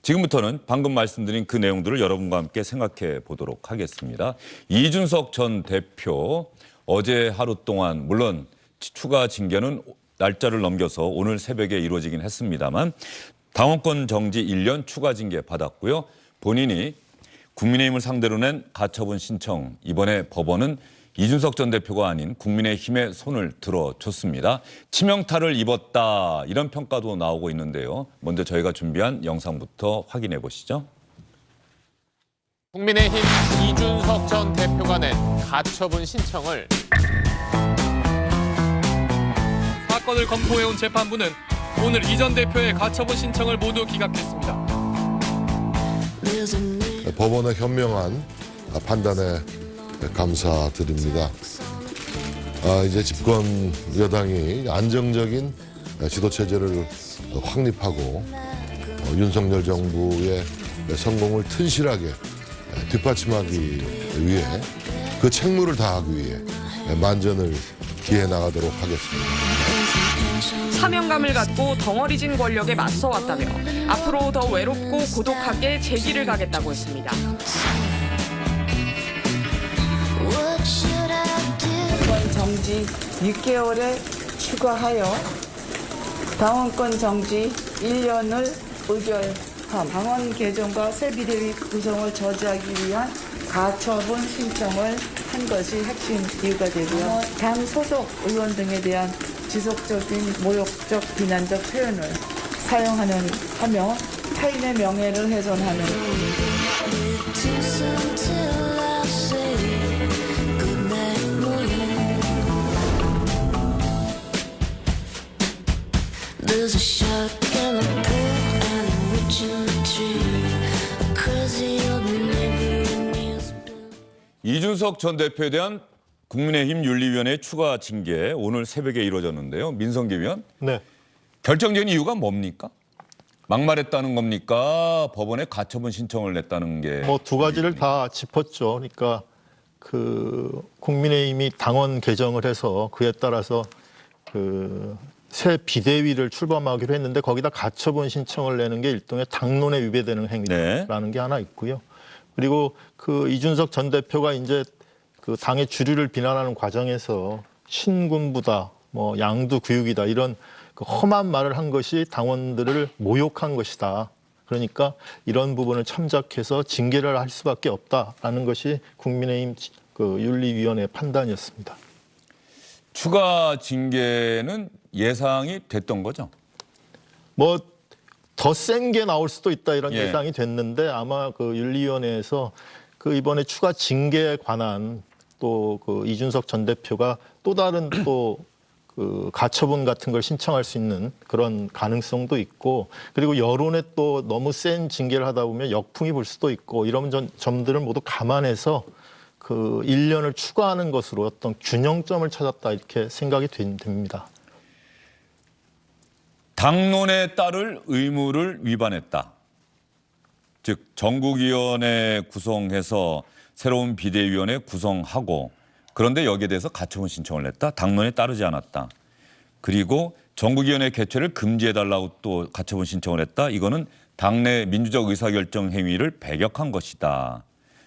지금부터는 방금 말씀드린 그 내용들을 여러분과 함께 생각해 보도록 하겠습니다. 이준석 전 대표 어제 하루 동안 물론 추가 징계는 날짜를 넘겨서 오늘 새벽에 이루어지긴 했습니다만 당원권 정지 1년 추가 징계 받았고요. 본인이 국민의힘을 상대로 낸 가처분 신청, 이번에 법원은 이준석 전 대표가 아닌 국민의힘의 손을 들어줬습니다. 치명타를 입었다 이런 평가도 나오고 있는데요. 먼저 저희가 준비한 영상부터 확인해 보시죠. 국민의힘 이준석 전 대표가 낸 가처분 신청을 사건을 검토해온 재판부는 오늘 이 전 대표의 가처분 신청을 모두 기각했습니다. 법원의 현명한 판단에 감사드립니다. 이제 집권 여당이 안정적인 지도 체제를 확립하고 윤석열 정부의 성공을 튼실하게 뒷받침하기 위해 그 책무를 다하기 위해 만전을 기해 나가도록 하겠습니다. 사명감을 갖고 덩어리진 권력에 맞서왔다며 앞으로 더 외롭고 고독하게 제 길을 가겠다고 했습니다. 당원권 정지 6개월에 추가하여 당원권 정지 1년을 의결함. 당원 개정과 새 비대위 구성을 저지하기 위한 가처분 신청을 한 것이 핵심 이유가 되고요. 당 소속 의원 등에 대한 지속적인 모욕적 비난적 표현을 사용하며 타인의 명예를 훼손하는 이준석 전 대표에 대한 국민의힘 윤리위원회 추가 징계 오늘 새벽에 이루어졌는데요. 민성기 위원. 네. 결정적인 이유가 뭡니까? 막말했다는 겁니까? 법원에 가처분 신청을 냈다는 게. 뭐 두 가지를 다 짚었죠. 그러니까 그 국민의힘이 당원 개정을 해서 그에 따라서 그 새 비대위를 출범하기로 했는데 거기다 가처분 신청을 내는 게 일종의 당론에 위배되는 행위라는 게 하나 있고요. 그리고 그 이준석 전 대표가 이제 그 당의 주류를 비난하는 과정에서 신군부다, 뭐 양두구육이다 이런 그 험한 말을 한 것이 당원들을 모욕한 것이다. 그러니까 이런 부분을 참작해서 징계를 할 수밖에 없다라는 것이 국민의힘 그 윤리위원회의 판단이었습니다. 추가 징계는 예상이 됐던 거죠? 뭐 더 센 게 나올 수도 있다 이런 예. 예상이 됐는데 아마 그 윤리위원회에서 그 이번에 추가 징계에 관한 또 그 이준석 전 대표가 또 다른 또 그 가처분 같은 걸 신청할 수 있는 그런 가능성도 있고 그리고 여론에 또 너무 센 징계를 하다 보면 역풍이 불 수도 있고 이런 점들을 모두 감안해서 그 1년을 추가하는 것으로 어떤 균형점을 찾았다 이렇게 생각이 됩니다. 당론에 따를 의무를 위반했다. 즉 전국위원회 구성해서 새로운 비대위원회 구성하고 그런데 여기에 대해서 가처분 신청을 냈다. 당론에 따르지 않았다. 그리고 전국위원회 개최를 금지해달라고 또 가처분 신청을 했다. 이거는 당내 민주적 의사결정 행위를 배격한 것이다.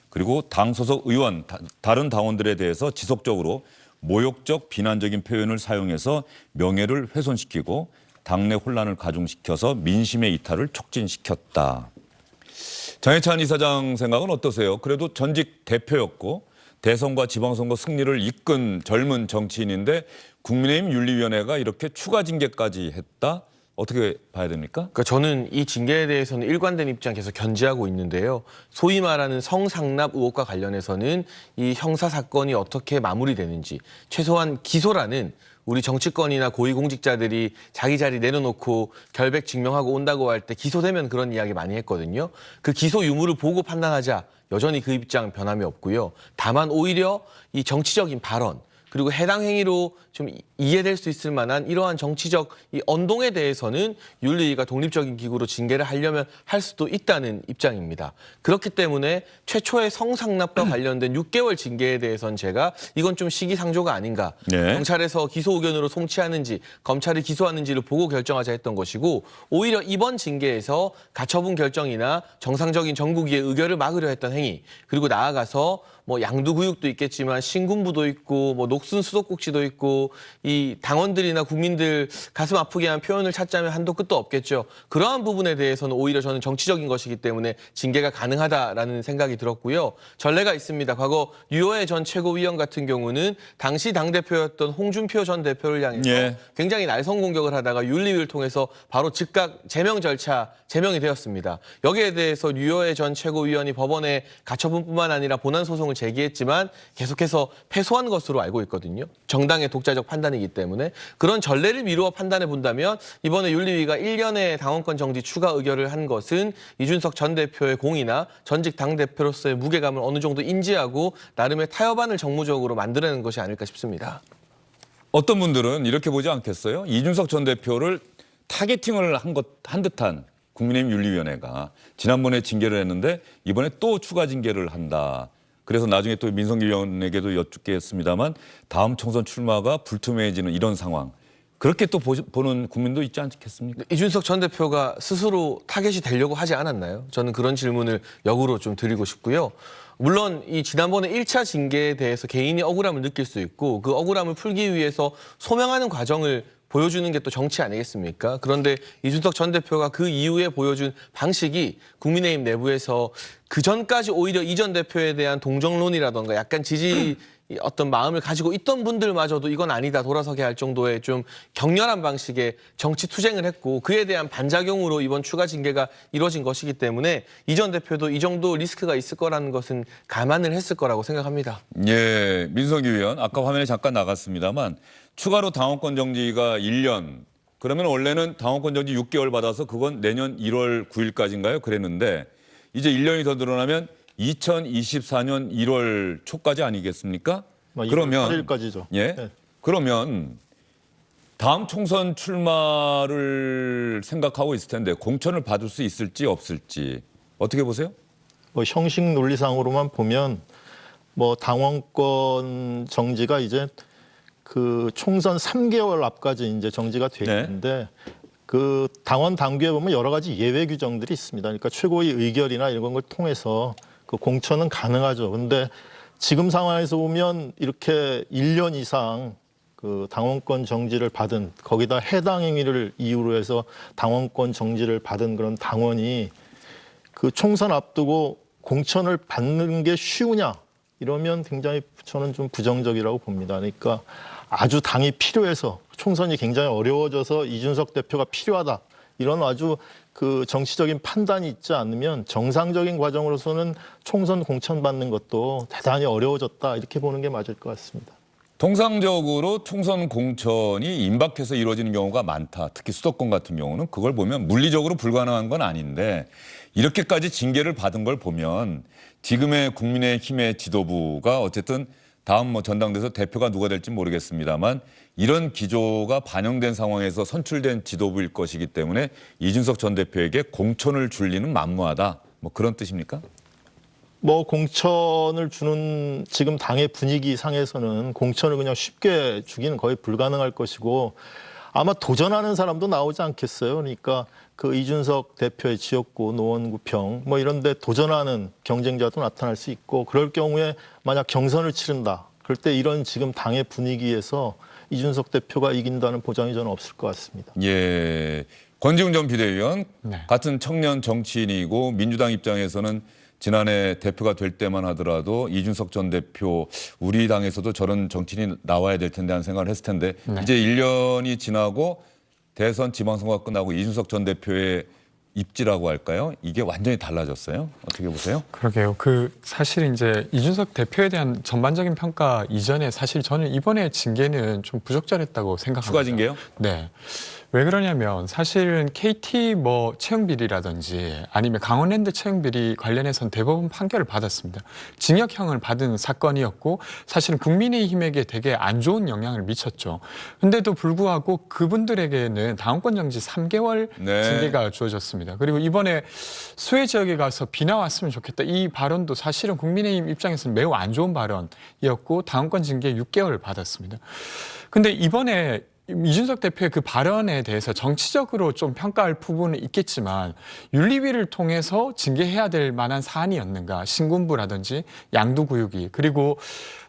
그리고 당 소속 의원, 다른 당원들에 대해서 지속적으로 모욕적 비난적인 표현을 사용해서 명예를 훼손시키고 당내 혼란을 가중시켜서 민심의 이탈을 촉진시켰다. 장해찬 이사장 생각은 어떠세요? 그래도 전직 대표였고 대선과 지방선거 승리를 이끈 젊은 정치인인데 국민의힘 윤리위원회가 이렇게 추가 징계까지 했다? 어떻게 봐야 됩니까? 그러니까 저는 이 징계에 대해서는 일관된 입장 계속 견지하고 있는데요. 소위 말하는 성상납 의혹과 관련해서는 이 형사 사건이 어떻게 마무리되는지 최소한 기소라는 우리 정치권이나 고위공직자들이 자기 자리 내려놓고 결백 증명하고 온다고 할 때 기소되면 그런 이야기 많이 했거든요. 그 기소 유무를 보고 판단하자 여전히 그 입장 변함이 없고요. 다만 오히려 이 정치적인 발언 그리고 해당 행위로 좀 이해될 수 있을 만한 이러한 정치적 이 언동에 대해서는 윤리위가 독립적인 기구로 징계를 하려면 할 수도 있다는 입장입니다. 그렇기 때문에 최초의 성상납과 관련된 6개월 징계에 대해서는 제가 이건 좀 시기상조가 아닌가. 네. 경찰에서 기소 의견으로 송치하는지 검찰이 기소하는지를 보고 결정하자 했던 것이고 오히려 이번 징계에서 가처분 결정이나 정상적인 전국위의 의결을 막으려 했던 행위 그리고 나아가서 뭐 양두구육도 있겠지만 신군부도 있고 뭐 녹슨 수도꼭지도 있고 이 당원들이나 국민들 가슴 아프게 한 표현을 찾자면 한도 끝도 없겠죠. 그러한 부분에 대해서는 오히려 저는 정치적인 것이기 때문에 징계가 가능하다라는 생각이 들었고요. 전례가 있습니다. 과거 유호회 전 최고위원 같은 경우는 당시 당대표였던 홍준표 전 대표를 향해서 예. 굉장히 날선 공격을 하다가 윤리위를 통해서 바로 즉각 제명 절차 제명이 되었습니다. 여기에 대해서 유호회 전 최고위원이 법원에 가처분뿐만 아니라 본안 소송을 제기했지만 계속해서 패소한 것으로 알고 있거든요. 정당의 독자적 판단이기 때문에 그런 전례를 미루어 판단해 본다면 이번에 윤리위가 1년의 당원권 정지 추가 의결을 한 것은 이준석 전 대표의 공이나 전직 당대표로서의 무게감을 어느 정도 인지하고 나름의 타협안을 정무적으로 만들어내는 것이 아닐까 싶습니다. 어떤 분들은 이렇게 보지 않겠어요? 이준석 전 대표를 타겟팅을 한 듯한 국민의힘 윤리위원회가 지난번에 징계를 했는데 이번에 또 추가 징계를 한다. 그래서 나중에 또 민성기 의원에게도 여쭙겠습니다만 다음 총선 출마가 불투명해지는 이런 상황. 그렇게 또 보는 국민도 있지 않겠습니까? 이준석 전 대표가 스스로 타겟이 되려고 하지 않았나요? 저는 그런 질문을 역으로 좀 드리고 싶고요. 물론 이 지난번에 1차 징계에 대해서 개인이 억울함을 느낄 수 있고 그 억울함을 풀기 위해서 소명하는 과정을 보여주는 게 또 정치 아니겠습니까? 그런데 이준석 전 대표가 그 이후에 보여준 방식이 국민의힘 내부에서 그 전까지 오히려 이 전 대표에 대한 동정론이라던가 약간 지지 어떤 마음을 가지고 있던 분들마저도 이건 아니다 돌아서게 할 정도의 좀 격렬한 방식의 정치 투쟁을 했고 그에 대한 반작용으로 이번 추가 징계가 이루어진 것이기 때문에 이 전 대표도 이 정도 리스크가 있을 거라는 것은 감안을 했을 거라고 생각합니다. 예, 민성기 의원 아까 화면에 잠깐 나갔습니다만 추가로 당원권 정지가 1년 그러면 원래는 당원권 정지 6개월 받아서 그건 내년 1월 9일까지인가요? 그랬는데 이제 1년이 더 늘어나면 2024년 1월 초까지 아니겠습니까? 그러면 8일까지죠. 예. 네. 그러면 다음 총선 출마를 생각하고 있을 텐데 공천을 받을 수 있을지 없을지 어떻게 보세요? 뭐 형식 논리상으로만 보면 뭐 당원권 정지가 이제 그 총선 3개월 앞까지 이제 정지가 돼 있는데 그 당원 당규에 보면 여러 가지 예외 규정들이 있습니다. 그러니까 최고위 의결이나 이런 걸 통해서 그 공천은 가능하죠. 근데 지금 상황에서 보면 이렇게 1년 이상 그 당원권 정지를 받은 거기다 해당 행위를 이유로 해서 당원권 정지를 받은 그런 당원이 그 총선 앞두고 공천을 받는 게 쉬우냐 이러면 굉장히 저는 좀 부정적이라고 봅니다. 그러니까 아주 당이 필요해서 총선이 굉장히 어려워져서 이준석 대표가 필요하다. 이런 아주 그 정치적인 판단이 있지 않으면 정상적인 과정으로서는 총선 공천받는 것도 대단히 어려워졌다. 이렇게 보는 게 맞을 것 같습니다. 통상적으로 총선 공천이 임박해서 이루어지는 경우가 많다. 특히 수도권 같은 경우는 그걸 보면 물리적으로 불가능한 건 아닌데 이렇게까지 징계를 받은 걸 보면 지금의 국민의힘의 지도부가 어쨌든 다음 뭐 전당대회에서 대표가 누가 될지 모르겠습니다만 이런 기조가 반영된 상황에서 선출된 지도부일 것이기 때문에 이준석 전 대표에게 공천을 줄 리는 만무하다. 뭐 그런 뜻입니까? 뭐 공천을 주는 지금 당의 분위기 상에서는 공천을 그냥 쉽게 주기는 거의 불가능할 것이고 아마 도전하는 사람도 나오지 않겠어요. 그러니까 그 이준석 대표의 지역구, 노원구평 뭐 이런 데 도전하는 경쟁자도 나타날 수 있고 그럴 경우에 만약 경선을 치른다. 그럴 때 이런 지금 당의 분위기에서 이준석 대표가 이긴다는 보장이 저는 없을 것 같습니다. 예, 권지웅 전 비대위원 같은 청년 정치인이고 민주당 입장에서는 지난해 대표가 될 때만 하더라도 이준석 전 대표 우리 당에서도 저런 정치인이 나와야 될 텐데 하는 생각을 했을 텐데 이제 1년이 지나고 대선 지방선거가 끝나고 이준석 전 대표의 입지라고 할까요? 이게 완전히 달라졌어요. 어떻게 보세요? 그러게요. 사실 이제 이준석 대표에 대한 전반적인 평가 이전에 사실 저는 이번에 징계는 좀 부적절했다고 생각합니다. 추가 징계요? 네. 왜 그러냐면 사실은 KT 뭐 채용 비리라든지 아니면 강원랜드 채용 비리 관련해서는 대법원 판결을 받았습니다. 징역형을 받은 사건이었고 사실은 국민의힘에게 되게 안 좋은 영향을 미쳤죠. 근데도 불구하고 그분들에게는 당원권 정지 3개월 네. 징계가 주어졌습니다. 그리고 이번에 수해 지역에 가서 비 나왔으면 좋겠다. 이 발언도 사실은 국민의힘 입장에서는 매우 안 좋은 발언이었고 당원권 징계 6개월을 받았습니다. 근데 이번에 이준석 대표의 그 발언에 대해서 정치적으로 좀 평가할 부분은 있겠지만 윤리위를 통해서 징계해야 될 만한 사안이었는가. 신군부라든지 양도구역이. 그리고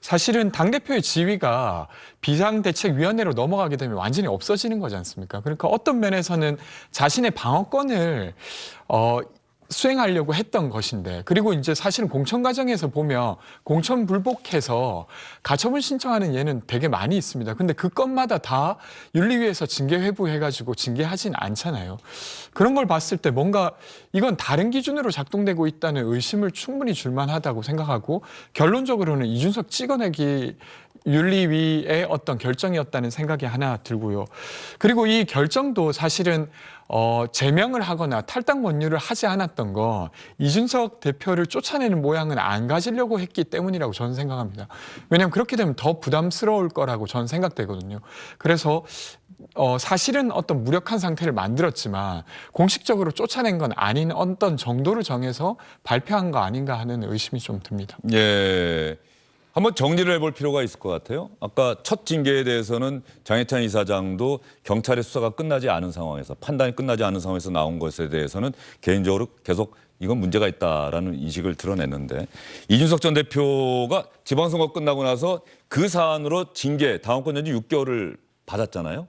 사실은 당대표의 지위가 비상대책위원회로 넘어가게 되면 완전히 없어지는 거지 않습니까? 그러니까 어떤 면에서는 자신의 방어권을 수행하려고 했던 것인데, 그리고 이제 사실은 공천 과정에서 보면 공천 불복해서 가처분 신청하는 예는 되게 많이 있습니다. 근데 그 건마다 다 윤리위에서 징계 회부해가지고 징계하진 않잖아요. 그런 걸 봤을 때 뭔가 이건 다른 기준으로 작동되고 있다는 의심을 충분히 줄만하다고 생각하고, 결론적으로는 이준석 찍어내기 윤리위의 어떤 결정이었다는 생각이 하나 들고요. 그리고 이 결정도 사실은 제명을 하거나 탈당 권유를 하지 않았던 건 이준석 대표를 쫓아내는 모양은 안 가지려고 했기 때문이라고 저는 생각합니다. 왜냐하면 그렇게 되면 더 부담스러울 거라고 저는 생각되거든요. 그래서 사실은 어떤 무력한 상태를 만들었지만 공식적으로 쫓아낸 건 아닌 어떤 정도를 정해서 발표한 거 아닌가 하는 의심이 좀 듭니다. 예. 한번 정리를 해볼 필요가 있을 것 같아요. 아까 첫 징계에 대해서는 장해찬 이사장도 경찰의 수사가 끝나지 않은 상황에서, 판단이 끝나지 않은 상황에서 나온 것에 대해서는 개인적으로 계속 이건 문제가 있다라는 인식을 드러냈는데, 이준석 전 대표가 지방선거 끝나고 나서 그 사안으로 징계, 당원권 정지 6개월을 받았잖아요.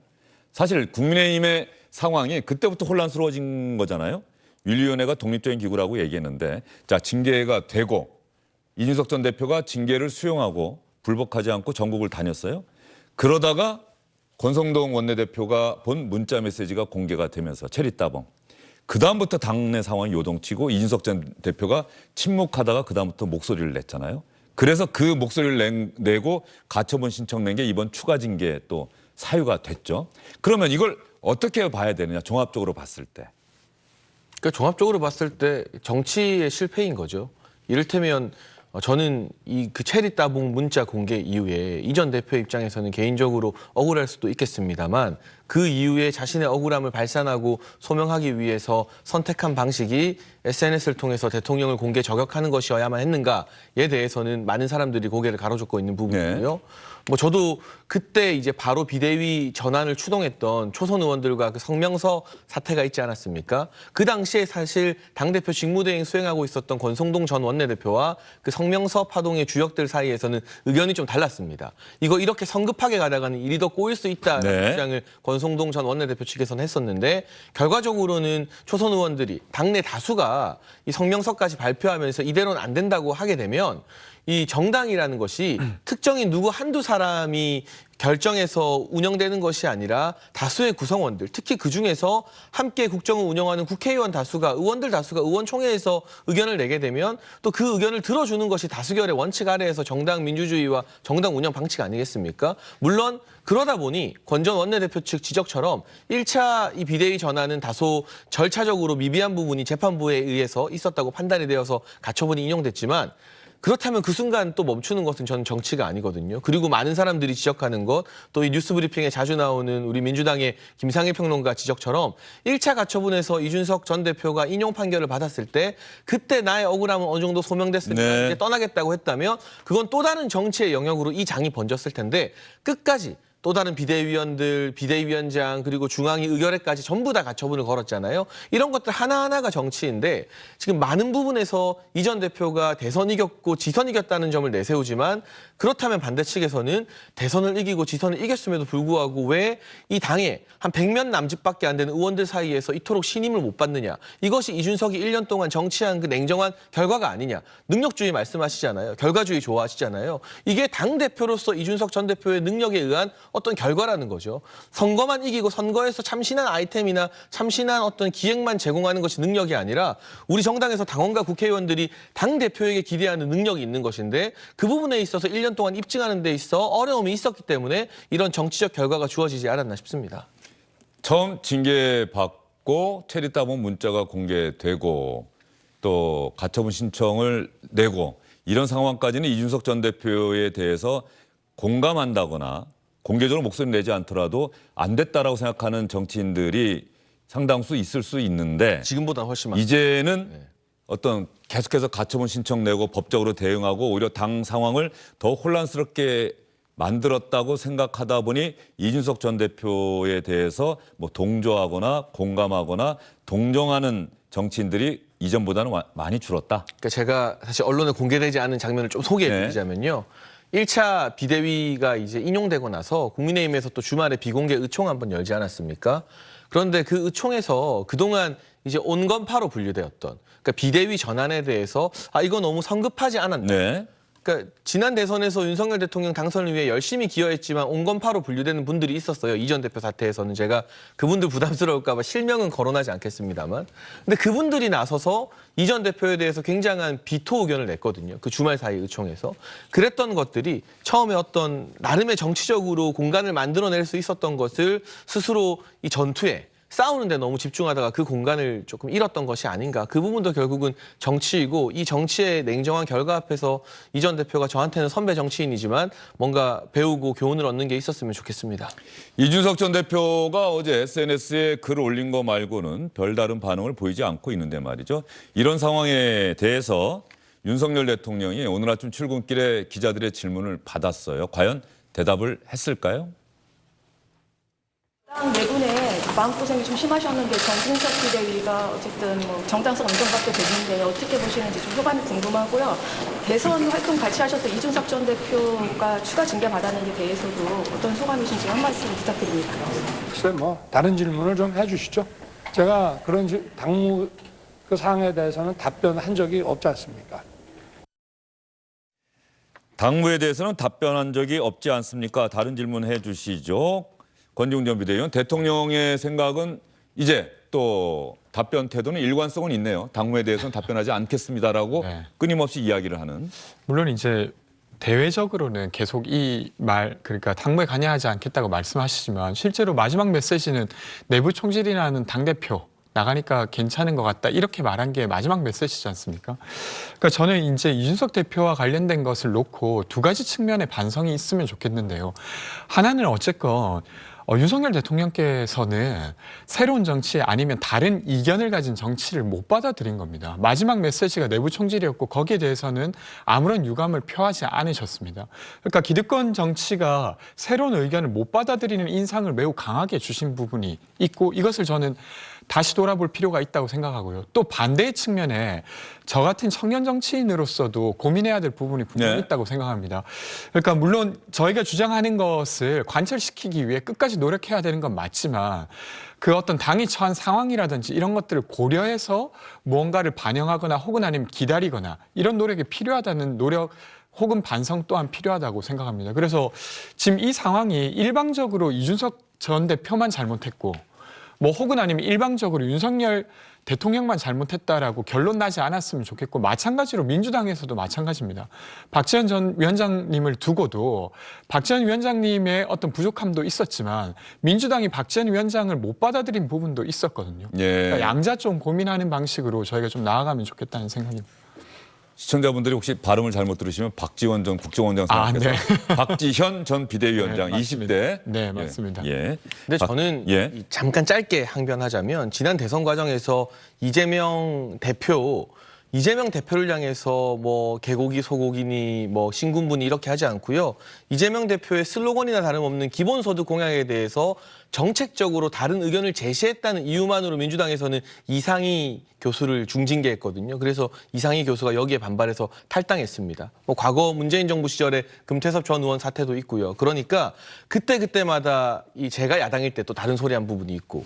사실 국민의힘의 상황이 그때부터 혼란스러워진 거잖아요. 윤리위원회가 독립적인 기구라고 얘기했는데, 자, 징계가 되고 이준석 전 대표가 징계를 수용하고 불복하지 않고 전국을 다녔어요. 그러다가 권성동 원내대표가 본 문자 메시지가 공개가 되면서 체리따봉. 그다음부터 당내 상황이 요동치고 이준석 전 대표가 침묵하다가 그다음부터 목소리를 냈잖아요. 그래서 그 목소리를 내고 가처분 신청 낸 게 이번 추가 징계 또 사유가 됐죠. 그러면 이걸 어떻게 봐야 되느냐, 종합적으로 봤을 때. 그러니까 종합적으로 봤을 때 정치의 실패인 거죠. 이를테면 저는 그 체리 따봉 문자 공개 이후에 이 전 대표 입장에서는 개인적으로 억울할 수도 있겠습니다만, 그 이후에 자신의 억울함을 발산하고 소명하기 위해서 선택한 방식이 SNS를 통해서 대통령을 공개 저격하는 것이어야만 했는가에 대해서는 많은 사람들이 고개를 가로젓고 있는 부분이고요. 뭐 저도 그때 이제 바로 비대위 전환을 추동했던 초선 의원들과 그 성명서 사태가 있지 않았습니까? 그 당시에 사실 당대표 직무대행 수행하고 있었던 권성동 전 원내대표와 그 성명서 파동의 주역들 사이에서는 의견이 좀 달랐습니다. 이거 이렇게 성급하게 가다가는 일이 더 꼬일 수 있다는 주장을 권성동 전 원내대표 측에서는 했었는데, 결과적으로는 초선 의원들이 당내 다수가 이 성명서까지 발표하면서 이대로는 안 된다고 하게 되면 이 정당이라는 것이 특정인 누구 한두 사람이 결정해서 운영되는 것이 아니라 다수의 구성원들, 특히 그중에서 함께 국정을 운영하는 국회의원 다수가, 의원들 다수가 의원총회에서 의견을 내게 되면 또 그 의견을 들어주는 것이 다수결의 원칙 아래에서 정당 민주주의와 정당 운영 방식 아니겠습니까? 물론 그러다 보니 권 전 원내대표 측 지적처럼 1차 이 비대위 전환은 다소 절차적으로 미비한 부분이 재판부에 의해서 있었다고 판단이 되어서 가처분이 인용됐지만, 그렇다면 그 순간 또 멈추는 것은 저는 정치가 아니거든요. 그리고 많은 사람들이 지적하는 것, 또 이 뉴스 브리핑에 자주 나오는 우리 민주당의 김상일 평론가 지적처럼 1차 가처분에서 이준석 전 대표가 인용 판결을 받았을 때 그때 나의 억울함은 어느 정도 소명됐으니까 이제 떠나겠다고 했다면 그건 또 다른 정치의 영역으로 이 장이 번졌을 텐데, 끝까지 또 다른 비대위원들, 비대위원장, 그리고 중앙위 의결에까지 전부 다 가처분을 걸었잖아요. 이런 것들 하나하나가 정치인데, 지금 많은 부분에서 이 전 대표가 대선 이겼고 지선 이겼다는 점을 내세우지만, 그렇다면 반대 측에서는 대선을 이기고 지선을 이겼음에도 불구하고 왜 이 당에 한 100명 남짓밖에 안 되는 의원들 사이에서 이토록 신임을 못 받느냐. 이것이 이준석이 1년 동안 정치한 그 냉정한 결과가 아니냐. 능력주의 말씀하시잖아요. 결과주의 좋아하시잖아요. 이게 당대표로서 이준석 전 대표의 능력에 의한 어떤 결과라는 거죠. 선거만 이기고 선거에서 참신한 아이템이나 참신한 어떤 기획만 제공하는 것이 능력이 아니라 우리 정당에서 당원과 국회의원들이 당대표에게 기대하는 능력이 있는 것인데, 그 부분에 있어서 1년 동안 입증하는 데 있어 어려움이 있었기 때문에 이런 정치적 결과가 주어지지 않았나 싶습니다. 처음 징계받고 체리따봉 문자가 공개되고 또 가처분 신청을 내고 이런 상황까지는 이준석 전 대표에 대해서 공감한다거나 공개적으로 목소리 내지 않더라도 안 됐다라고 생각하는 정치인들이 상당수 있을 수 있는데 지금보다 훨씬 많습니다. 이제는 어떤 계속해서 가처분 신청 내고 법적으로 대응하고 오히려 당 상황을 더 혼란스럽게 만들었다고 생각하다 보니 이준석 전 대표에 대해서 뭐 동조하거나 공감하거나 동정하는 정치인들이 이전보다는 많이 줄었다. 그러니까 제가 사실 언론에 공개되지 않은 장면을 좀 소개해드리자면요. 1차 비대위가 이제 인용되고 나서 국민의힘에서 또 주말에 비공개 의총 한번 열지 않았습니까? 그런데 그 의총에서 그동안 이제 온건파로 분류되었던 그러니까 비대위 전환에 대해서 이거 너무 성급하지 않았나. 네. 그러니까 지난 대선에서 윤석열 대통령 당선을 위해 열심히 기여했지만 온건파로 분류되는 분들이 있었어요. 이 전 대표 사태에서는 제가 그분들 부담스러울까 봐 실명은 거론하지 않겠습니다만. 근데 그분들이 나서서 이 전 대표에 대해서 굉장한 비토 의견을 냈거든요. 그 주말 사이 의총에서. 그랬던 것들이 처음에 어떤 나름의 정치적으로 공간을 만들어낼 수 있었던 것을 스스로 이 전투에 싸우는 데 너무 집중하다가 그 공간을 조금 잃었던 것이 아닌가. 그 부분도 결국은 정치이고 이 정치의 냉정한 결과 앞에서 이 전 대표가 저한테는 선배 정치인이지만 뭔가 배우고 교훈을 얻는 게 있었으면 좋겠습니다. 이준석 전 대표가 어제 SNS에 글 올린 거 말고는 별다른 반응을 보이지 않고 있는데 말이죠. 이런 상황에 대해서 윤석열 대통령이 오늘 아침 출근길에 기자들의 질문을 받았어요. 과연 대답을 했을까요? 내분에 마음고생이 좀 심하셨는데 정진석 비대위가 어쨌든 뭐 정당성 인정받게 됐는데 어떻게 보시는지 좀 소감이 궁금하고요. 대선 활동 같이 하셨던 이준석 전 대표가 추가 징계 받았는 데 대해서도 어떤 소감이신지 한 말씀 부탁드립니다. 글쎄 뭐 다른 질문을 좀 해주시죠. 제가 그런 당무 그 사항에 대해서는 답변한 적이 없지 않습니까? 당무에 대해서는 답변한 적이 없지 않습니까? 다른 질문 해주시죠. 권지웅 전 비대위원, 대통령의 생각은 이제 또 답변 태도는 일관성은 있네요. 당무에 대해서는 답변하지 않겠습니다라고 네. 끊임없이 이야기를 하는. 물론 이제 대외적으로는 계속 이 말 그러니까 당무에 관여하지 않겠다고 말씀하시지만 실제로 마지막 메시지는 내부 총질이라는 당대표 나가니까 괜찮은 것 같다 이렇게 말한 게 마지막 메시지지 않습니까? 그러니까 저는 이제 이준석 대표와 관련된 것을 놓고 두 가지 측면의 반성이 있으면 좋겠는데요. 하나는 어쨌건 윤석열 대통령께서는 새로운 정치 아니면 다른 이견을 가진 정치를 못 받아들인 겁니다. 마지막 메시지가 내부 총질이었고 거기에 대해서는 아무런 유감을 표하지 않으셨습니다. 그러니까 기득권 정치가 새로운 의견을 못 받아들이는 인상을 매우 강하게 주신 부분이 있고 이것을 저는 다시 돌아볼 필요가 있다고 생각하고요. 또 반대의 측면에 저 같은 청년 정치인으로서도 고민해야 될 부분이 분명히 있다고 생각합니다. 그러니까 물론 저희가 주장하는 것을 관철시키기 위해 끝까지 노력해야 되는 건 맞지만 그 어떤 당이 처한 상황이라든지 이런 것들을 고려해서 무언가를 반영하거나 혹은 아니면 기다리거나 이런 노력이 필요하다는 노력 혹은 반성 또한 필요하다고 생각합니다. 그래서 지금 이 상황이 일방적으로 이준석 전 대표만 잘못했고 뭐 혹은 아니면 일방적으로 윤석열 대통령만 잘못했다라고 결론 나지 않았으면 좋겠고 마찬가지로 민주당에서도 마찬가지입니다. 박지원 전 위원장님을 두고도 박지원 위원장님의 어떤 부족함도 있었지만 민주당이 박지원 위원장을 못 받아들인 부분도 있었거든요. 그러니까 양자 좀 고민하는 방식으로 저희가 좀 나아가면 좋겠다는 생각입니다. 시청자분들이 혹시 발음을 잘못 들으시면 박지원 전 국정원장 생각해서 네. 박지현 전 비대위원장 네, 20대. 네, 맞습니다. 예. 근데 저는 잠깐 짧게 항변하자면 지난 대선 과정에서 이재명 대표를 향해서 뭐 개고기 소고기니 뭐 신군분이 이렇게 하지 않고요. 이재명 대표의 슬로건이나 다름없는 기본소득 공약에 대해서 정책적으로 다른 의견을 제시했다는 이유만으로 민주당에서는 이상희 교수를 중징계했거든요. 그래서 이상희 교수가 여기에 반발해서 탈당했습니다. 뭐 과거 문재인 정부 시절에 금태섭 전 의원 사태도 있고요. 그러니까 그때마다 제가 야당일 때 또 다른 소리 한 부분이 있고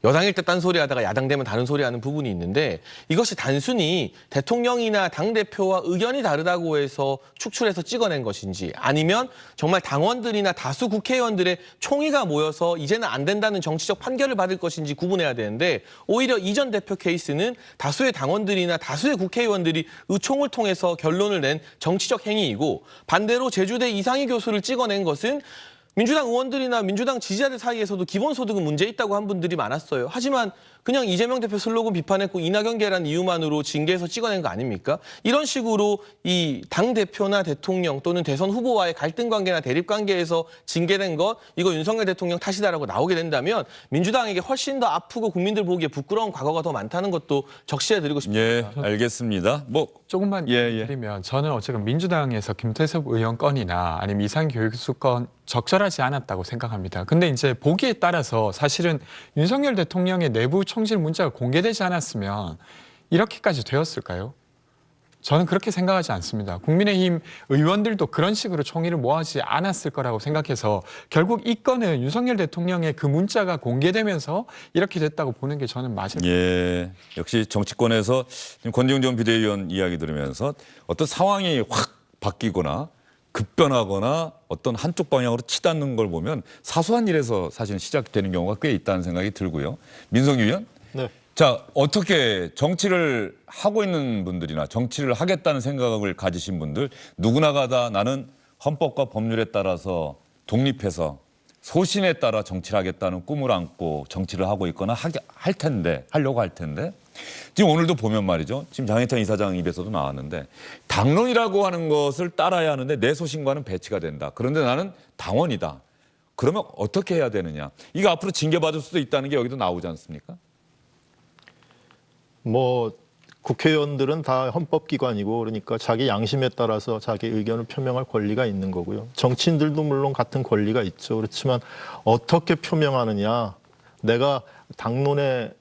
여당일 때 딴소리 하다가 야당 되면 다른 소리 하는 부분이 있는데 이것이 단순히 대통령이나 당대표와 의견이 다르다고 해서 축출해서 찍어낸 것인지 아니면 정말 당원들이나 다수 국회의원들의 총의가 모여서 이제는 안 된다는 정치적 판결을 받을 것인지 구분해야 되는데 오히려 이 전 대표 케이스는 다수의 당원들이나 다수의 국회의원들이 의총을 통해서 결론을 낸 정치적 행위이고 반대로 제주대 이상희 교수를 찍어낸 것은 민주당 의원들이나 민주당 지지자들 사이에서도 기본소득은 문제 있다고 한 분들이 많았어요. 하지만 그냥 이재명 대표 슬로건 비판했고 이낙연 계란 이유만으로 징계해서 찍어낸 거 아닙니까? 이런 식으로 이 당대표나 대통령 또는 대선 후보와의 갈등 관계나 대립 관계에서 징계된 것, 이거 윤석열 대통령 탓이다라고 나오게 된다면 민주당에게 훨씬 더 아프고 국민들 보기에 부끄러운 과거가 더 많다는 것도 적시해드리고 싶습니다. 예, 알겠습니다. 뭐 조금만 드리면 저는 어쨌든 민주당에서 김태섭 의원 건이나 아니면 이상교육수 건 적절하지 않았다고 생각합니다. 근데 이제 보기에 따라서 사실은 윤석열 대통령의 내부 총질 문자가 공개되지 않았으면 이렇게까지 되었을까요? 저는 그렇게 생각하지 않습니다. 국민의힘 의원들도 그런 식으로 총의를 모아지 않았을 거라고 생각해서 결국 이 건은 윤석열 대통령의 그 문자가 공개되면서 이렇게 됐다고 보는 게 저는 맞을 것 같아요. 예, 역시 정치권에서 지금 권지웅 전 비대위원 이야기 들으면서 어떤 상황이 확 바뀌거나 급변하거나 어떤 한쪽 방향으로 치닫는 걸 보면 사소한 일에서 사실 시작되는 경우가 꽤 있다는 생각이 들고요. 민석기 의원? 네. 자, 어떻게 정치를 하고 있는 분들이나 정치를 하겠다는 생각을 가지신 분들 누구나가 다 나는 헌법과 법률에 따라서 독립해서 소신에 따라 정치를 하겠다는 꿈을 안고 정치를 하고 있거나 하려고 할 텐데 지금 오늘도 보면 말이죠. 지금 장혜찬 이사장 입에서도 나왔는데 당론이라고 하는 것을 따라야 하는데 내 소신과는 배치가 된다. 그런데 나는 당원이다. 그러면 어떻게 해야 되느냐. 이거 앞으로 징계받을 수도 있다는 게 여기도 나오지 않습니까? 뭐 국회의원들은 다 헌법기관이고 그러니까 자기 양심에 따라서 자기 의견을 표명할 권리가 있는 거고요. 정치인들도 물론 같은 권리가 있죠. 그렇지만 어떻게 표명하느냐. 내가 당론에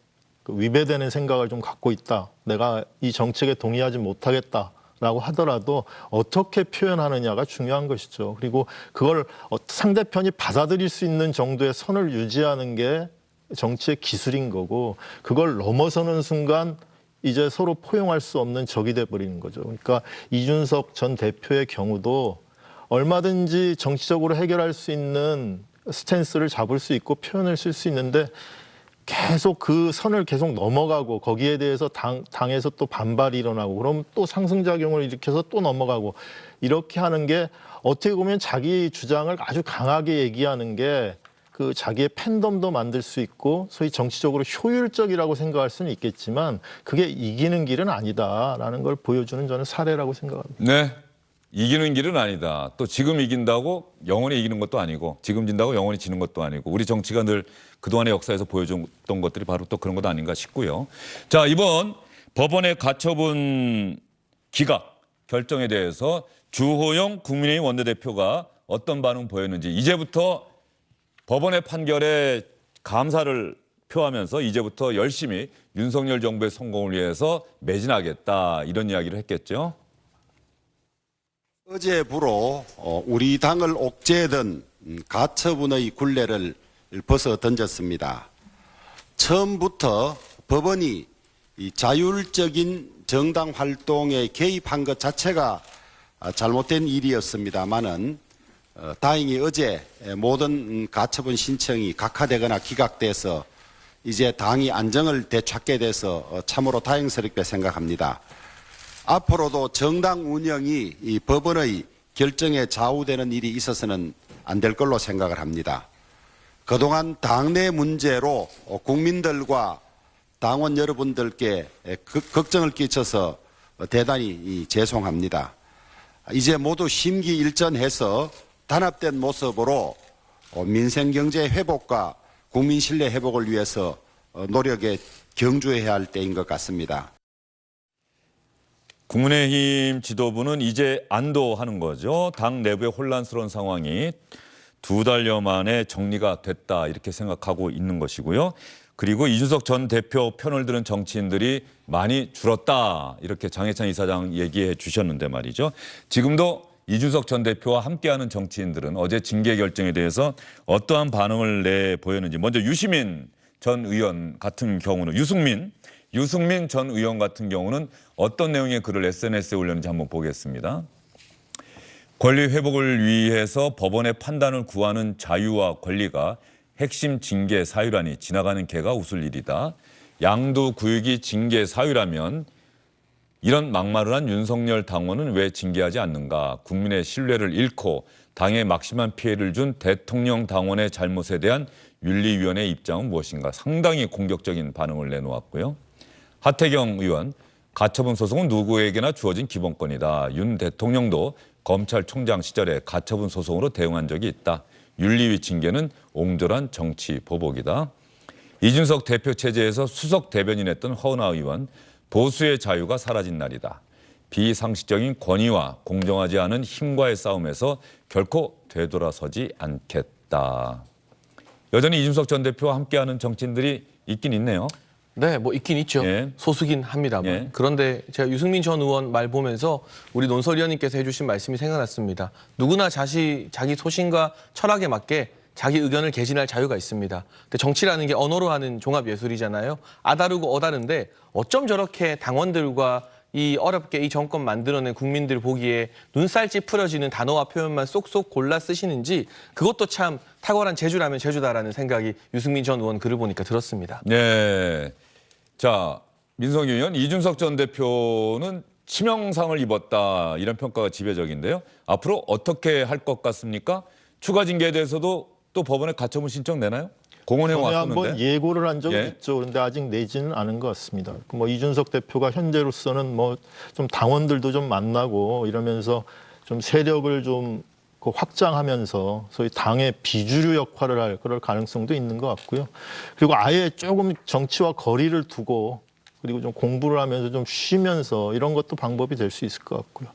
위배되는 생각을 좀 갖고 있다. 내가 이 정책에 동의하지 못하겠다라고 하더라도 어떻게 표현하느냐가 중요한 것이죠. 그리고 그걸 상대편이 받아들일 수 있는 정도의 선을 유지하는 게 정치의 기술인 거고 그걸 넘어서는 순간 이제 서로 포용할 수 없는 적이 돼버리는 거죠. 그러니까 이준석 전 대표의 경우도 얼마든지 정치적으로 해결할 수 있는 스탠스를 잡을 수 있고 표현을 쓸 수 있는데 계속 그 선을 계속 넘어가고 거기에 대해서 당에서 또 반발이 일어나고 그럼 또 상승작용을 일으켜서 또 넘어가고 이렇게 하는 게 어떻게 보면 자기 주장을 아주 강하게 얘기하는 게 그 자기의 팬덤도 만들 수 있고 소위 정치적으로 효율적이라고 생각할 수는 있겠지만 그게 이기는 길은 아니다라는 걸 보여주는 저는 사례라고 생각합니다. 네. 이기는 길은 아니다. 또 지금 이긴다고 영원히 이기는 것도 아니고 지금 진다고 영원히 지는 것도 아니고 우리 정치가 늘 그동안의 역사에서 보여줬던 것들이 바로 또 그런 것 아닌가 싶고요. 자, 이번 법원의 가처분 기각 결정에 대해서 주호영 국민의힘 원내대표가 어떤 반응 보였는지 이제부터 법원의 판결에 감사를 표하면서 이제부터 열심히 윤석열 정부의 성공을 위해서 매진하겠다 이런 이야기를 했겠죠. 어제부로 우리 당을 옥죄던 가처분의 굴레를 벗어 던졌습니다. 처음부터 법원이 이 자율적인 정당 활동에 개입한 것 자체가 잘못된 일이었습니다마는 다행히 어제 모든 가처분 신청이 각하되거나 기각돼서 이제 당이 안정을 되찾게 돼서 참으로 다행스럽게 생각합니다. 앞으로도 정당 운영이 이 법원의 결정에 좌우되는 일이 있어서는 안 될 걸로 생각을 합니다. 그동안 당내 문제로 국민들과 당원 여러분들께 걱정을 끼쳐서 대단히 죄송합니다. 이제 모두 심기일전해서 단합된 모습으로 민생경제 회복과 국민 신뢰 회복을 위해서 노력에 경주해야 할 때인 것 같습니다. 국민의힘 지도부는 이제 안도하는 거죠. 당 내부의 혼란스러운 상황이 2달여 만에 정리가 됐다 이렇게 생각하고 있는 것이고요. 그리고 이준석 전 대표 편을 드는 정치인들이 많이 줄었다 이렇게 장혜찬 이사장 얘기해 주셨는데 말이죠. 지금도 이준석 전 대표와 함께하는 정치인들은 어제 징계 결정에 대해서 어떠한 반응을 내보였는지 먼저 유시민 전 의원 같은 경우는 유승민 전 의원 같은 경우는 어떤 내용의 글을 SNS에 올렸는지 한번 보겠습니다. 권리 회복을 위해서 법원의 판단을 구하는 자유와 권리가 핵심 징계 사유라니 지나가는 개가 웃을 일이다. 양도구역이 징계 사유라면 이런 막말을 한 윤석열 당원은 왜 징계하지 않는가. 국민의 신뢰를 잃고 당에 막심한 피해를 준 대통령 당원의 잘못에 대한 윤리위원회의 입장은 무엇인가 상당히 공격적인 반응을 내놓았고요. 하태경 의원, 가처분 소송은 누구에게나 주어진 기본권이다. 윤 대통령도 검찰총장 시절에 가처분 소송으로 대응한 적이 있다. 윤리위 징계는 옹졸한 정치 보복이다. 이준석 대표 체제에서 수석 대변인했던 허은하 의원, 보수의 자유가 사라진 날이다. 비상식적인 권위와 공정하지 않은 힘과의 싸움에서 결코 되돌아서지 않겠다. 여전히 이준석 전 대표와 함께하는 정치인들이 있긴 있네요. 네, 뭐 있긴 있죠. 예. 소수긴 합니다만. 예. 그런데 제가 유승민 전 의원 말 보면서 우리 논설위원님께서 해주신 말씀이 생각났습니다. 누구나 자기 소신과 철학에 맞게 자기 의견을 개진할 자유가 있습니다. 근데 정치라는 게 언어로 하는 종합 예술이잖아요. 아다르고 어다른데 어쩜 저렇게 당원들과 이 어렵게 이 정권 만들어낸 국민들 보기에 눈살 찌푸려지는 단어와 표현만 쏙쏙 골라 쓰시는지 그것도 참 탁월한 재주라면 재주다라는 생각이 유승민 전 의원 글을 보니까 들었습니다. 네. 자, 민석기 의원, 이준석 전 대표는 치명상을 입었다. 이런 평가가 지배적인데요. 앞으로 어떻게 할 것 같습니까? 추가 징계에 대해서도 또 법원에 가처분 신청 내나요? 공원에 전에 왔었는데. 한번 예고를 한 적이 예. 있죠. 그런데 아직 내지는 않은 것 같습니다. 뭐 이준석 대표가 현재로서는 뭐 좀 당원들도 좀 만나고 이러면서 좀 세력을 좀 확장하면서 소위 당의 비주류 역할을 할 그럴 가능성도 있는 것 같고요. 그리고 아예 조금 정치와 거리를 두고 그리고 좀 공부를 하면서 좀 쉬면서 이런 것도 방법이 될 수 있을 것 같고요.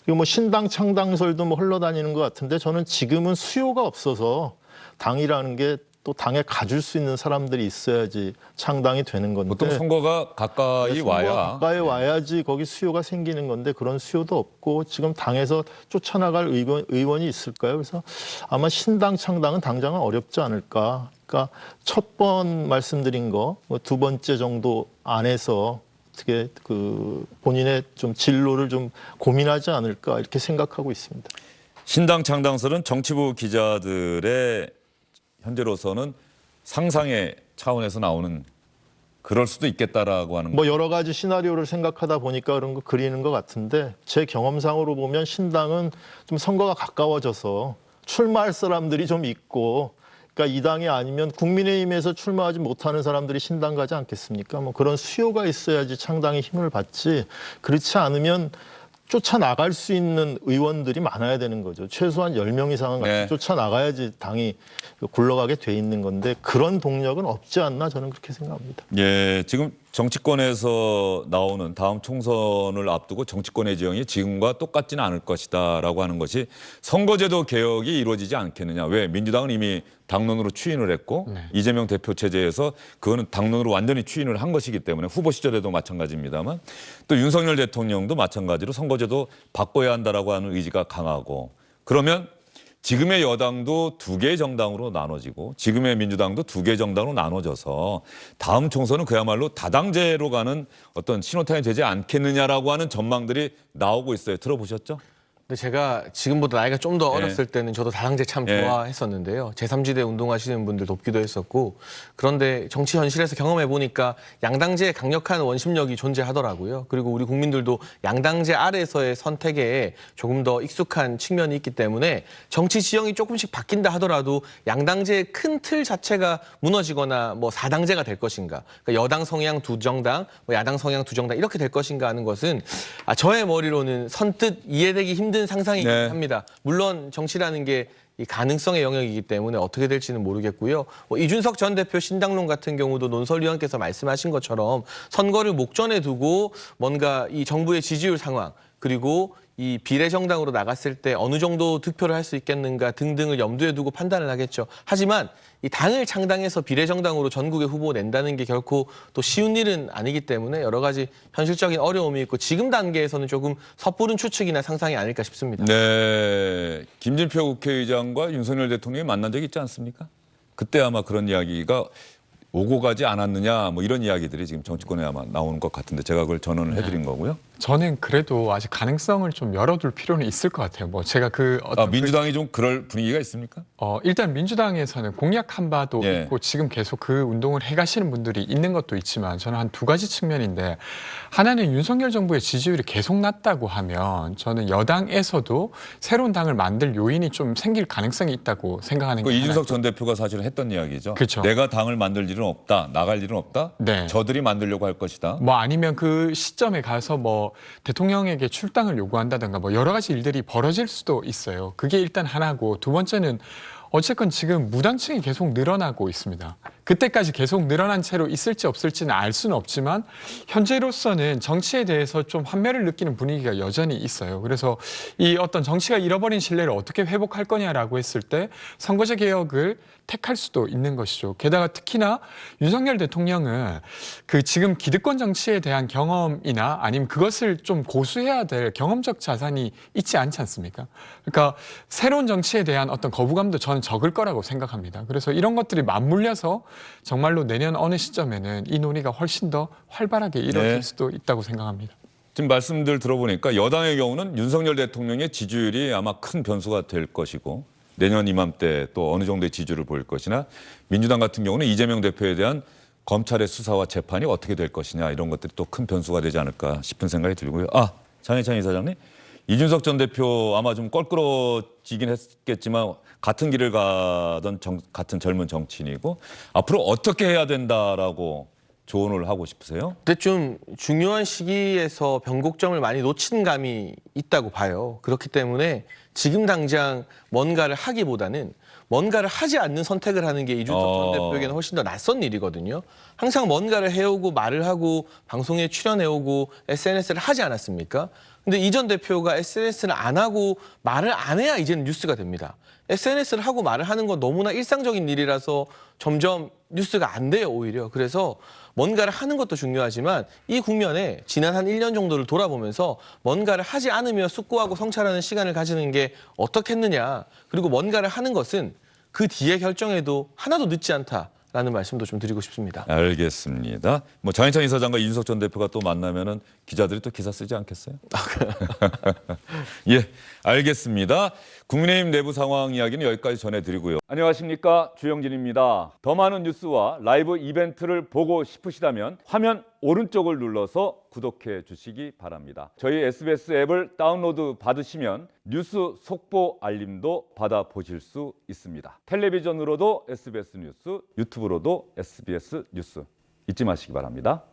그리고 뭐 신당 창당설도 뭐 흘러다니는 것 같은데 저는 지금은 수요가 없어서 당이라는 게 또 당에 가줄 수 있는 사람들이 있어야지 창당이 되는 건데 보통 선거가 가까이 와야. 가까이 와야지 거기 수요가 생기는 건데 그런 수요도 없고 지금 당에서 쫓아나갈 의원이 있을까요? 그래서 아마 신당 창당은 당장은 어렵지 않을까. 그러니까 첫 번 말씀드린 거 두 번째 정도 안에서 어떻게 그 본인의 좀 진로를 좀 고민하지 않을까 이렇게 생각하고 있습니다. 신당 창당설은 정치부 기자들의 현재로서는 상상의 차원에서 나오는 그럴 수도 있겠다라고 하는 뭐 여러 가지 시나리오를 생각하다 보니까 그런 거 그리는 것 같은데 제 경험상으로 보면 신당은 좀 선거가 가까워져서 출마할 사람들이 좀 있고 그러니까 이 당이 아니면 국민의힘에서 출마하지 못하는 사람들이 신당 가지 않겠습니까? 뭐 그런 수요가 있어야지 창당이 힘을 받지 그렇지 않으면 쫓아나갈 수 있는 의원들이 많아야 되는 거죠. 최소한 10명 이상은 같이 쫓아나가야지 당이 굴러가게 돼 있는 건데 그런 동력은 없지 않나 저는 그렇게 생각합니다. 예, 지금 정치권에서 나오는 다음 총선을 앞두고 정치권의 지형이 지금과 똑같지는 않을 것이다라고 하는 것이 선거제도 개혁이 이루어지지 않겠느냐. 왜? 민주당은 이미 당론으로 추인을 했고 이재명 대표 체제에서 그거는 당론으로 완전히 추인을 한 것이기 때문에 후보 시절에도 마찬가지입니다만 또 윤석열 대통령도 마찬가지로 선거제도 바꿔야 한다라고 하는 의지가 강하고 그러면 지금의 여당도 두 개의 정당으로 나눠지고 지금의 민주당도 두 개의 정당으로 나눠져서 다음 총선은 그야말로 다당제로 가는 어떤 신호탄이 되지 않겠느냐라고 하는 전망들이 나오고 있어요. 들어보셨죠? 근데 제가 지금보다 나이가 좀 더 어렸을 때는 저도 다당제 참 좋아했었는데요. 제3지대 운동하시는 분들 돕기도 했었고 그런데 정치 현실에서 경험해 보니까 양당제의 강력한 원심력이 존재하더라고요. 그리고 우리 국민들도 양당제 아래에서의 선택에 조금 더 익숙한 측면이 있기 때문에 정치 지형이 조금씩 바뀐다 하더라도 양당제의 큰 틀 자체가 무너지거나 뭐 4당제가 될 것인가 그러니까 여당 성향 두 정당, 뭐 야당 성향 두 정당 이렇게 될 것인가 하는 것은 저의 머리로는 선뜻 이해되기 힘든 상상이긴 합니다. 물론 정치라는 게 이 가능성의 영역이기 때문에 어떻게 될지는 모르겠고요. 이준석 전 대표 신당론 같은 경우도 논설위원께서 말씀하신 것처럼 선거를 목전에 두고 뭔가 이 정부의 지지율 상황 그리고 이 비례정당으로 나갔을 때 어느 정도 득표를 할 수 있겠는가 등등을 염두에 두고 판단을 하겠죠. 하지만 이 당을 창당해서 비례정당으로 전국에 후보 낸다는 게 결코 또 쉬운 일은 아니기 때문에 여러 가지 현실적인 어려움이 있고 지금 단계에서는 조금 섣부른 추측이나 상상이 아닐까 싶습니다. 네, 김진표 국회의장과 윤석열 대통령이 만난 적이 있지 않습니까? 그때 아마 그런 이야기가 오고 가지 않았느냐 뭐 이런 이야기들이 지금 정치권에 아마 나오는 것 같은데 제가 그걸 전언을 해드린 거고요. 저는 그래도 아직 가능성을 좀 열어둘 필요는 있을 것 같아요. 뭐 제가 민주당이 좀 그럴 분위기가 있습니까? 일단 민주당에서는 공약한 바도 예. 있고 지금 계속 그 운동을 해가시는 분들이 있는 것도 있지만 저는 한 두 가지 측면인데 하나는 윤석열 정부의 지지율이 계속 낮다고 하면 저는 여당에서도 새로운 당을 만들 요인이 좀 생길 가능성이 있다고 생각하는 게 이준석 전 대표가 사실은 했던 이야기죠. 그렇죠. 내가 당을 만들 일은 없다, 나갈 일은 없다. 네. 저들이 만들려고 할 것이다. 뭐 아니면 그 시점에 가서 뭐 대통령에게 출당을 요구한다든가 뭐 여러 가지 일들이 벌어질 수도 있어요. 그게 일단 하나고 두 번째는 어쨌건 지금 무당층이 계속 늘어나고 있습니다. 그때까지 계속 늘어난 채로 있을지 없을지는 알 수는 없지만 현재로서는 정치에 대해서 좀 환멸을 느끼는 분위기가 여전히 있어요. 그래서 이 어떤 정치가 잃어버린 신뢰를 어떻게 회복할 거냐라고 했을 때 선거제 개혁을 택할 수도 있는 것이죠. 게다가 특히나 윤석열 대통령은 그 지금 기득권 정치에 대한 경험이나 아니면 그것을 좀 고수해야 될 경험적 자산이 있지 않지 않습니까? 그러니까 새로운 정치에 대한 어떤 거부감도 저는 적을 거라고 생각합니다. 그래서 이런 것들이 맞물려서 정말로 내년 어느 시점에는 이 논의가 훨씬 더 활발하게 이루어질 수도 있다고 생각합니다. 지금 말씀들 들어보니까 여당의 경우는 윤석열 대통령의 지지율이 아마 큰 변수가 될 것이고 내년 이맘때 또 어느 정도의 지지율을 보일 것이나 민주당 같은 경우는 이재명 대표에 대한 검찰의 수사와 재판이 어떻게 될 것이냐 이런 것들이 또 큰 변수가 되지 않을까 싶은 생각이 들고요. 장혜찬 이사장님, 이준석 전 대표 아마 좀 껄끄러지긴 했겠지만 같은 길을 가던 같은 젊은 정치인이고 앞으로 어떻게 해야 된다라고 조언을 하고 싶으세요? 근데 좀 중요한 시기에서 변곡점을 많이 놓친 감이 있다고 봐요. 그렇기 때문에 지금 당장 뭔가를 하기보다는 뭔가를 하지 않는 선택을 하는 게 이준석 전 대표에게는 훨씬 더 낯선 일이거든요. 항상 뭔가를 해오고 말을 하고 방송에 출연해오고 SNS를 하지 않았습니까? 근데 이 전 대표가 SNS를 안 하고 말을 안 해야 이제는 뉴스가 됩니다. SNS를 하고 말을 하는 건 너무나 일상적인 일이라서 점점 뉴스가 안 돼요, 오히려. 그래서 뭔가를 하는 것도 중요하지만 이 국면에 지난 한 1년 정도를 돌아보면서 뭔가를 하지 않으며 숙고하고 성찰하는 시간을 가지는 게 어떻겠느냐. 그리고 뭔가를 하는 것은 그 뒤에 결정해도 하나도 늦지 않다라는 말씀도 좀 드리고 싶습니다. 알겠습니다. 뭐 장혜찬 이사장과 이준석 전 대표가 또 만나면은 기자들이 또 기사 쓰지 않겠어요? 예, 알겠습니다. 국민의힘 내부 상황 이야기는 여기까지 전해드리고요. 안녕하십니까, 주영진입니다. 더 많은 뉴스와 라이브 이벤트를 보고 싶으시다면 화면 오른쪽을 눌러서 구독해 주시기 바랍니다. 저희 SBS 앱을 다운로드 받으시면 뉴스 속보 알림도 받아보실 수 있습니다. 텔레비전으로도 SBS 뉴스, 유튜브로도 SBS 뉴스 잊지 마시기 바랍니다.